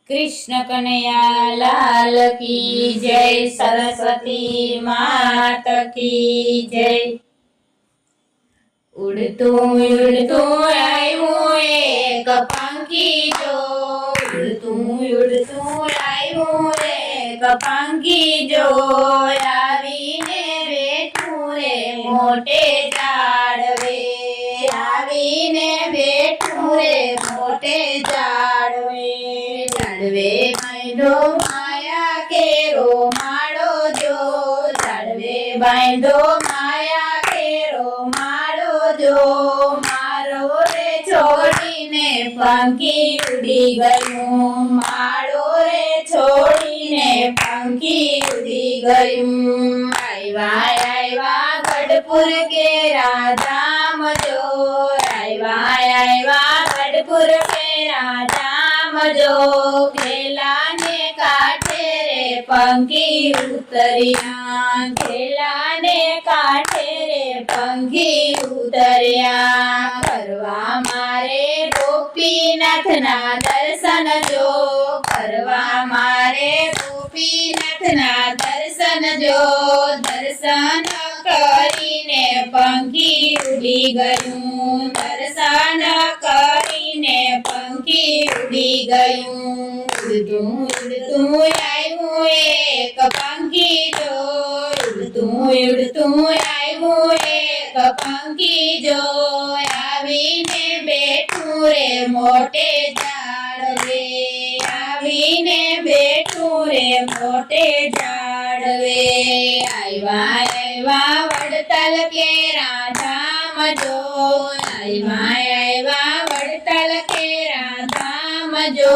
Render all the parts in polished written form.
कृष्ण कन्हैया लाल की जय। सरस्वती मात की जय। उड़तुं उड़तुं आव्युं एक पंखी जो, उड़तुं उड़तुं आव्युं एक पंखी जो, आवीने बेठुं रे मोटे झाड़वे, आवीने बेठुं रे मोटे झाड़वे। झाड़वे बांधो माया केरो माळो जो, झाड़वे बांधो माया केरो माळो जो, मारो रे छोड़ीने पंखी उड़ी गयुं, मारो रे छोड़ीने पंखी उड़ी गयुं। आव्या आव्या गढ़पुर केरा धाम जो, आव्या आव्या गढ़पुर केरा धाम जो, खेला ने काठे रे पंखी उतरिया, खेला ने काठे रे पंखी उतरिया। करवा मारे गोपीनाथ ना दर्शन जो, करवा मारे गोपीनाथ ना दर्शन जो, दर्शन करीने पंखी उड़ी गयुं, दर्शन करीने पंखी उड़ी गयुं। उड़तुं उड़तुं आव्युं एक पंखी जो, उड़तुं उड़तुं आव्युं एक पंखी जो, आवीने बेठुं रे मोटे झाड़वे, आवीने बेठुं रे मोटे झाड़वे। आव्या आव्या वडताल केरा धाम जो, आव्या आव्या वडताल केरा धाम जो,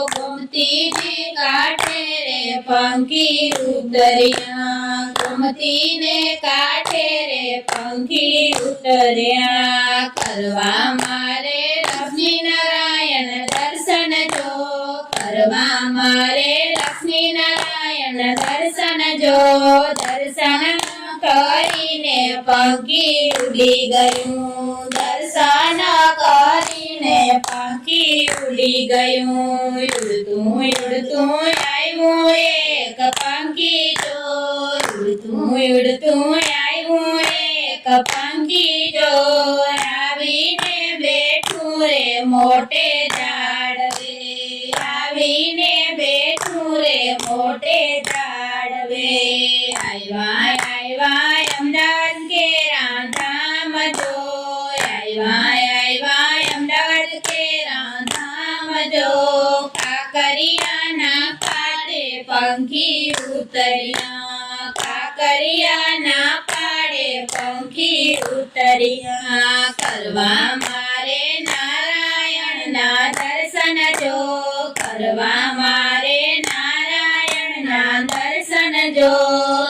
गोमती ने काठे रे पंखी उतरिया, गोमती ने काठे रे पंखी उतरिया। करवा मारे लक्ष्मी नारायण दर्शन जो, करवा मारे लक्ष्मी नारायण दर्शन जो, दर्शन करीने पंखी उड़ी गयुं, दर्शन करीने पंखी उड़ी गयुं। उड़तुं उड़तुं आव्युं एक पंखी जो, उड़तुं उड़तुं आव्युं एक पंखी जो, आवीने बेठुं रे मोटे झाड़वे, आवीने बेठुं रे मोटे झाड़वे। आव्या आव्या अमदावाद केरा धाम जो, आव्या आव्या अमदावाद केरा धाम जो, काकरिया ना पाड़े पंखी उतरिया, काकरिया ना पाड़े पंखी उतरिया। करवा मारे नारायण ना दर्शन जो, करवा मारे नारायण ना दर्शन जो,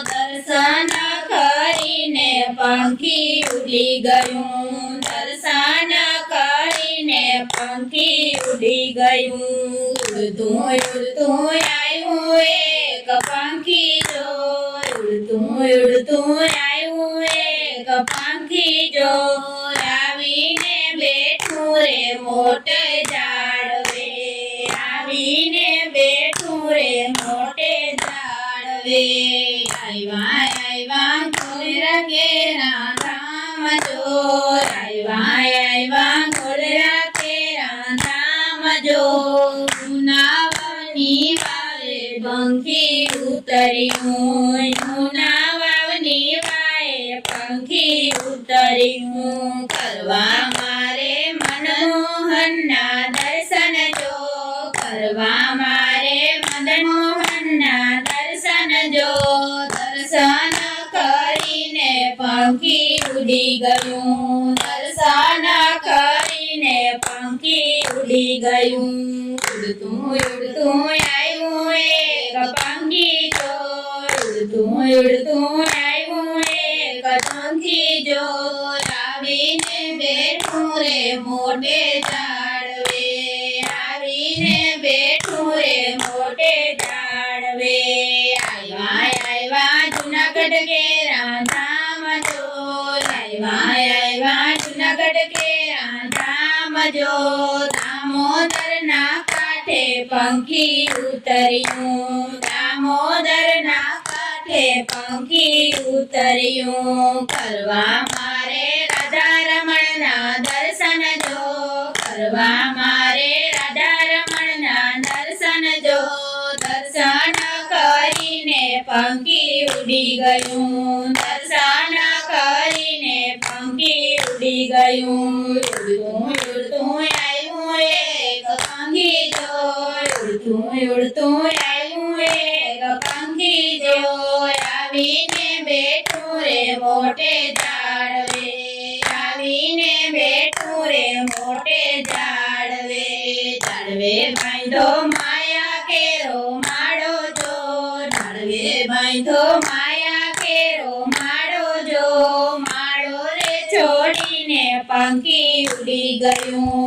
दर्शन करीने पंखी उड़ी गयुं, दर्शन करीने पंखी उड़ी गयुं। उड़तुं उड़तुं आव्युं एक पंखी जो, उड़तुं उड़तुं आव्युं एक पंखी जो, आवीने बेठुं रे मोटे झाड़वे, आवीने बेठुं रे मोटे झाड़वे। आव्या आव्या घोड़ेरा केरा धाम जो, आव्या आव्या घोड़ेरा केरा धाम जो, नावनी वारे पंखी उतरियुं, नावनी वारे पंखी उतरियुं। करवा मारे मनमोहन ना दर्शन जो, करवा मारे मदनमोहन ना दर्शन जो, दर्शन करीने पंखी उड़ी गयुं, दर्शन करीने पंखी उड़ी गयुं। उड़तुं उड़तुं आव्युं एक पंखी जो, उड़तुं उड़तुं आव्युं एक पंखी जो, आवीने बेठुं रे मोटे झाड़वे, आवीने बेठुं रे मोटे झाड़वे। आव्या आव्या जूनागढ़ केरा धाम जो, आव्या आव्या जूनागढ़ केरा धाम जो, दामोदर ना काठे પંખી ઉતર્યું દામોદરના કાંઠે પંખી ઉતર્યું કરવા મારે રાધા રમણના દર્શન જો કરવા મારે રાધા રમણના દર્શન જો દર્શન કરીને પંખી ઉડી ગયું દર્શન કરીને પંખી ઉડી ગયું ઉડતું ઉડતું આવ્યું એક પંખી જો ઉડતું આવ્યું એક પંખી જો આવીને બેઠું રે મોટે ઝાડવે આવીને બેઠું રે મોટે ઝાડવે ઝાડવે બાંધો માયા કેરો માળો જો ઝાડવે બાંધો માયા કેરો માળો જો માળો રે છોડીને પંખી ઉડી ગયું